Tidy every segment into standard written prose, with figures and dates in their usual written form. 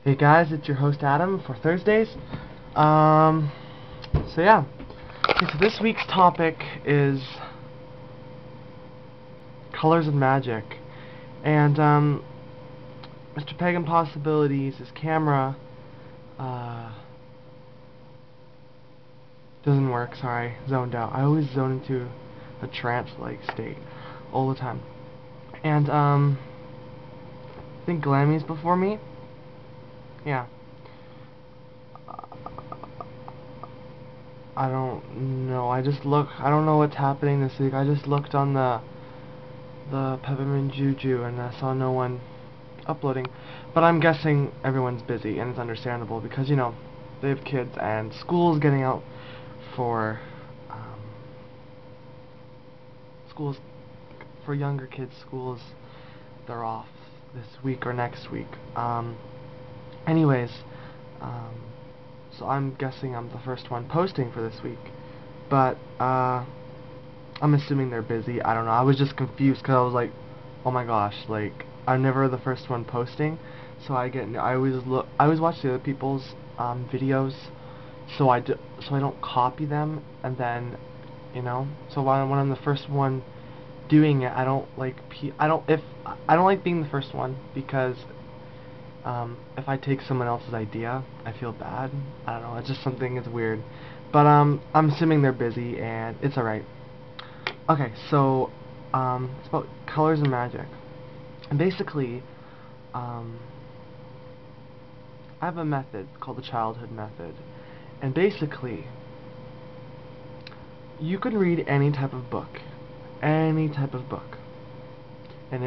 Hey guys, it's your host Adam for Thursdays. Um, so yeah. Okay, so this week's topic is colors and magic. And Mr. Pagan Possibilities, his camera doesn't work, sorry, zoned out. I always zone into a trance-like state all the time. And I think Glammy's before me. Yeah. I don't know. I don't know what's happening this week. I just looked on the Peppermint Juju and I saw no one uploading. But I'm guessing everyone's busy, and it's understandable because, you know, they have kids and school's getting out for schools for younger kids. Schools, they're off this week or next week. Anyways, um, so I'm guessing I'm the first one posting for this week. But I'm assuming they're busy. I don't know. I was just confused because I was like, oh my gosh, like I'm never the first one posting, so I always watch the other people's videos, so I don't copy them, and then, you know, so when I'm the first one doing it, I don't like I don't like being the first one because if I take someone else's idea, I feel bad. I don't know. It's just something. It's weird, but I'm assuming they're busy, and it's alright. Okay, so it's about colors and magic. And basically, I have a method called the childhood method. And basically, you can read any type of book, and it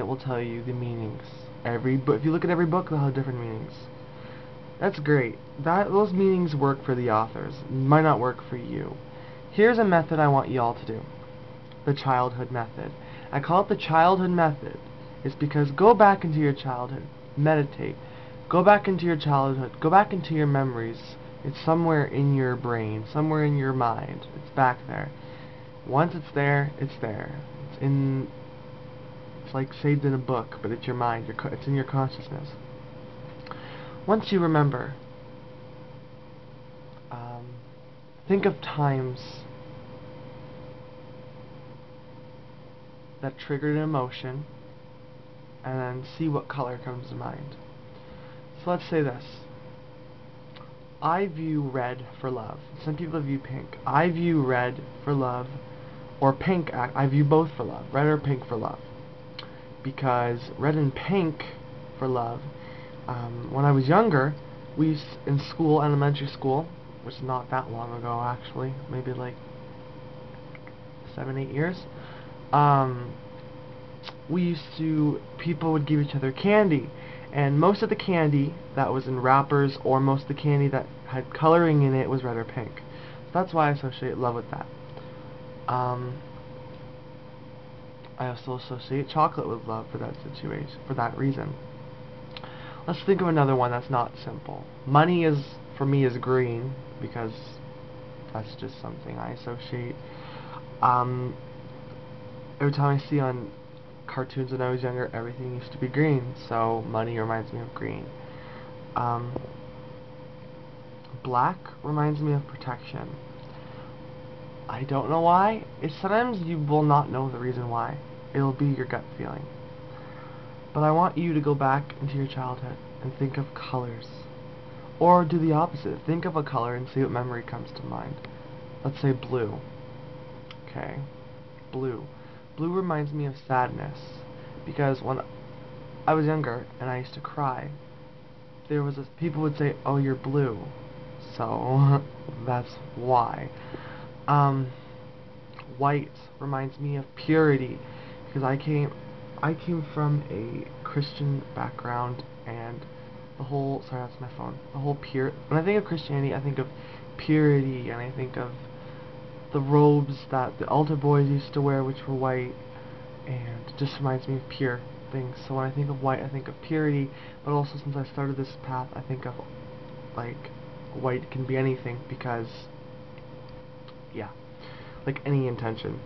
will tell you the meanings. Every book, if you look at every book, they'll have different meanings. That's great. Those meanings work for the authors. Might not work for you. Here's a method I want y'all to do. The childhood method. I call it the childhood method. It's because go back into your childhood. Meditate. Go back into your childhood. Go back into your memories. It's somewhere in your brain, somewhere in your mind. It's back there. Once it's there, it's there. It's like saved in a book, but it's your mind. It's in your consciousness. Once you remember, think of times that triggered an emotion, and then see what color comes to mind. So let's say this. I view red for love. Some people view pink. I view red for love, or pink. I view both for love. Red or pink for love. Because red and pink for love. When I was younger, in school, elementary school, which is not that long ago actually, maybe like 7, 8 years. People would give each other candy, and most of the candy that was in wrappers, or most of the candy that had coloring in it, was red or pink. So that's why I associate love with that. I also associate chocolate with love for that situation, for that reason. Let's think of another one that's not simple. Money for me, is green, because that's just something I associate. Every time I see on cartoons when I was younger, everything used to be green, so money reminds me of green. Black reminds me of protection. I don't know why. Sometimes you will not know the reason why. It'll be your gut feeling. But I want you to go back into your childhood and think of colors. Or do the opposite. Think of a color and see what memory comes to mind. Let's say blue. Okay. Blue. Blue reminds me of sadness, because when I was younger and I used to cry, people would say, "Oh, you're blue," so that's why. White reminds me of purity, because I came from a Christian background, and sorry, that's my phone. When I think of Christianity, I think of purity, and I think of the robes that the altar boys used to wear, which were white, and it just reminds me of pure things. So when I think of white, I think of purity, but also, since I started this path, I think of, like, white can be anything, because, yeah, like any intention.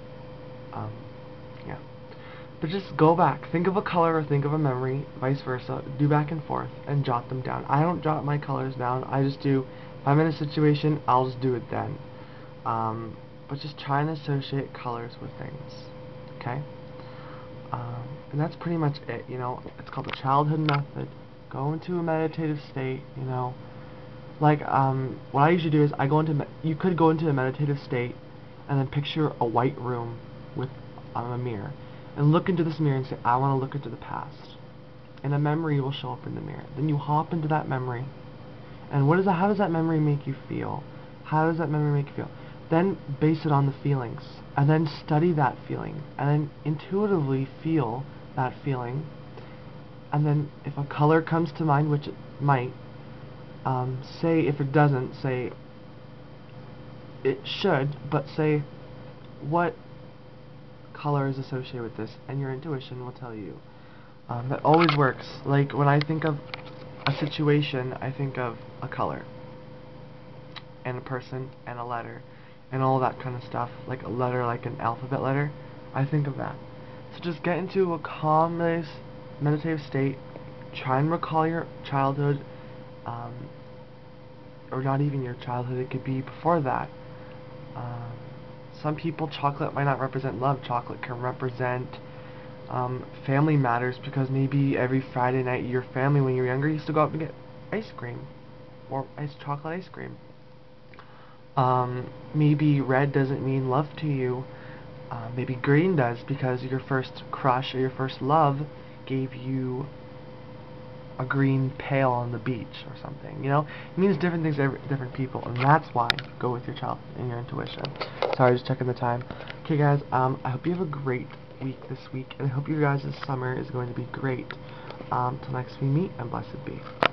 Yeah. But just go back. Think of a color or think of a memory, vice versa. Do back and forth and jot them down. I don't jot my colors down. I just do, if I'm in a situation, I'll just do it then. But just try and associate colors with things. Okay? And that's pretty much it, you know. It's called the childhood method. Go into a meditative state, you know. Like, what I usually do is I go into, you could go into a meditative state and then picture a white room with a mirror. And look into this mirror and say, I want to look into the past. And a memory will show up in the mirror. Then you hop into that memory. And how does that memory make you feel? How does that memory make you feel? Then base it on the feelings. And then study that feeling. And then intuitively feel that feeling. And then if a color comes to mind, which it might, say if it doesn't, say it should, but say what color is associated with this, and your intuition will tell you. That always works. Like when I think of a situation, I think of a color and a person and a letter and all that kind of stuff. Like a letter, like an alphabet letter, I think of that. So just get into a calm, nice, meditative state. Try and recall your childhood, or not even your childhood, it could be before that. Some people, chocolate might not represent love. Chocolate can represent family matters, because maybe every Friday night your family, when you were younger, used to go out and get ice cream, or chocolate ice cream. Maybe red doesn't mean love to you. Maybe green does, because your first crush or your first love gave you a green pail on the beach or something, you know? It means different things to different people, and that's why go with your child and your intuition. Sorry, just checking the time. Okay, guys, I hope you have a great week this week, and I hope your guys' summer is going to be great. Till next we meet, and blessed be.